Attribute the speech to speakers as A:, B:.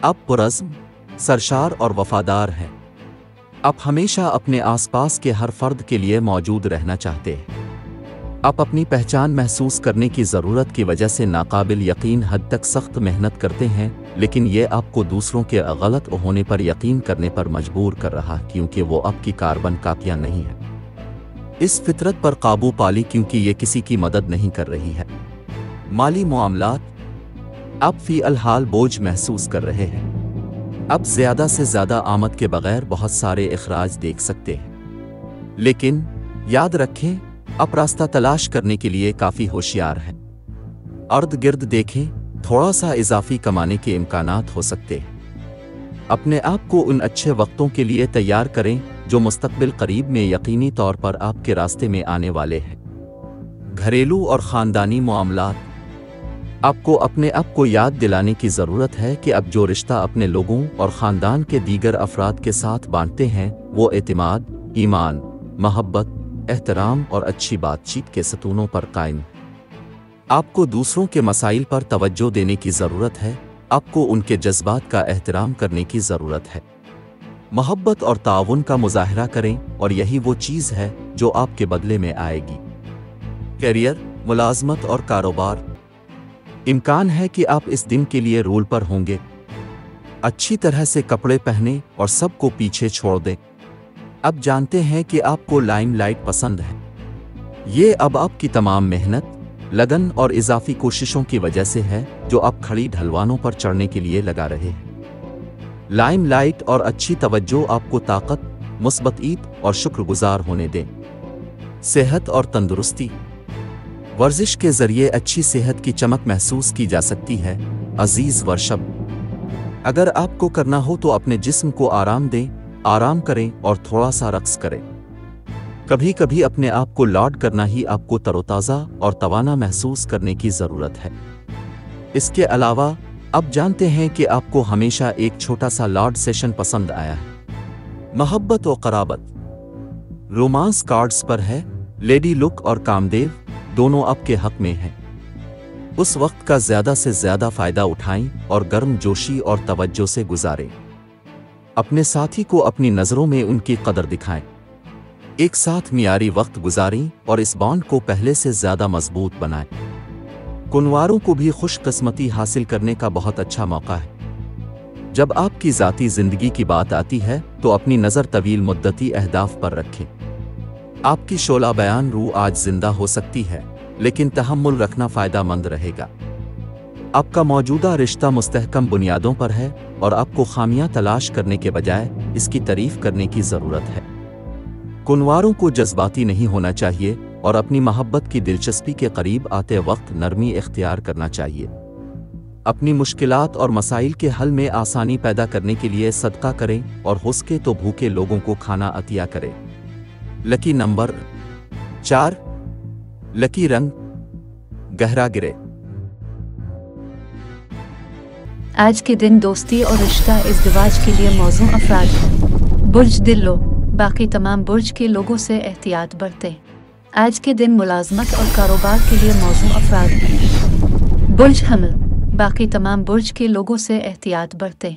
A: आप पुरज़्म, सरशार और वफादार हैं। आप हमेशा अपने आसपास के हर फर्द के लिए मौजूद रहना चाहते हैं। आप अपनी पहचान महसूस करने की ज़रूरत की वजह से नाकाबिल यकीन हद तक सख्त मेहनत करते हैं, लेकिन ये आपको दूसरों के गलत होने पर यकीन करने पर मजबूर कर रहा है, क्योंकि वो आपकी कार्बन कापियाँ नहीं है। इस फितरत पर काबू पाली, क्योंकि ये किसी की मदद नहीं कर रही है। माली मामलात, आप फ़ी-अल-हाल बोझ महसूस कर रहे हैं। अब ज़्यादा से ज़्यादा आमद के बगैर बहुत सारे इखराज देख सकते हैं, लेकिन याद रखें, आप रास्ता तलाश करने के लिए काफ़ी होशियार हैं। अर्द गिर्द देखें, थोड़ा सा इजाफी कमाने के इम्कानात हो सकते हैं। अपने आप को उन अच्छे वक्तों के लिए तैयार करें जो मुस्तकबिल करीब में यकीनी तौर पर आपके रास्ते में आने वाले हैं। घरेलू और ख़ानदानी मामलात, आपको अपने आप को याद दिलाने की ज़रूरत है कि अब जो रिश्ता अपने लोगों और ख़ानदान के दीगर अफराद के साथ बांटते हैं वो एतमाद, ईमान, मोहब्बत, एहतराम और अच्छी बातचीत के सतूनों पर कायम है। आपको दूसरों के मसाइल पर तवज्जो देने की ज़रूरत है। आपको उनके जज्बात का एहतराम करने की ज़रूरत है। मोहब्बत और ताउन का मुज़ाहरा करें, और यही वो चीज़ है जो आपके बदले में आएगी। करियर, मुलाजमत और कारोबार, इम्कान है कि आप इस दिन के लिए रोल पर होंगे। अच्छी तरह से कपड़े पहनें और सबको पीछे छोड़ दें। अब जानते हैं कि आपको लाइमलाइट पसंद है। ये अब आपकी तमाम मेहनत, लगन और इजाफी कोशिशों की वजह से है जो आप खड़ी ढलवानों पर चढ़ने के लिए लगा रहे हैं। लाइमलाइट और अच्छी तवज्जो आपको ताकत, मुस्बतीत और शुक्रगुजार होने दें। सेहत और तंदुरुस्ती, वर्जिश के ज़रिए अच्छी सेहत की चमक महसूस की जा सकती है। अजीज़ वर्षब, अगर आपको करना हो तो अपने जिस्म को आराम दें, आराम करें और थोड़ा सा रक्स करें। कभी कभी अपने आप को लॉड करना ही आपको तरोताज़ा और तवाना महसूस करने की ज़रूरत है। इसके अलावा अब जानते हैं कि आपको हमेशा एक छोटा सा लॉड सेशन पसंद आया है। मोहब्बत और क़राबत, रोमांस कार्ड्स पर है। लेडी लुक और कामदेव दोनों आपके हक में हैं। उस वक्त का ज़्यादा से ज़्यादा फ़ायदा उठाएं और गर्म जोशी और तवज्जो से गुजारें। अपने साथी को अपनी नज़रों में उनकी कदर दिखाएं। एक साथ मियारी वक्त गुजारें और इस बॉन्ड को पहले से ज़्यादा मजबूत बनाएं। कुनवारों को भी खुशकिस्मती हासिल करने का बहुत अच्छा मौका है। जब आपकी ज़ाती ज़िंदगी की बात आती है तो अपनी नज़र तवील मुद्दती अहदाफ पर रखें। आपकी शोला बयान रूह आज जिंदा हो सकती है, लेकिन तहम्मुल रखना फ़ायदामंद रहेगा। आपका मौजूदा रिश्ता मुस्तहकम बुनियादों पर है और आपको खामियां तलाश करने के बजाय इसकी तारीफ करने की ज़रूरत है। कुनवारों को जज्बाती नहीं होना चाहिए और अपनी मोहब्बत की दिलचस्पी के करीब आते वक्त नरमी इख्तियार करना चाहिए। अपनी मुश्किलात और मसाइल के हल में आसानी पैदा करने के लिए सदका करें और हो सके तो भूखे लोगों को खाना अतिया करें। लकी नंबर 4, लकी रंग गहरा ग्रे।
B: आज के दिन दोस्ती और रिश्ता इज़्दिवाज के लिए मौजू अफराद हैं। बुर्ज दिल्लो, बाकी तमाम बुर्ज के लोगों से एहतियात बरतें। आज के दिन मुलाजमत और कारोबार के लिए मौजू अफराद हैं। बुर्ज हमल, बाकी तमाम बुर्ज के लोगों से एहतियात बरतें।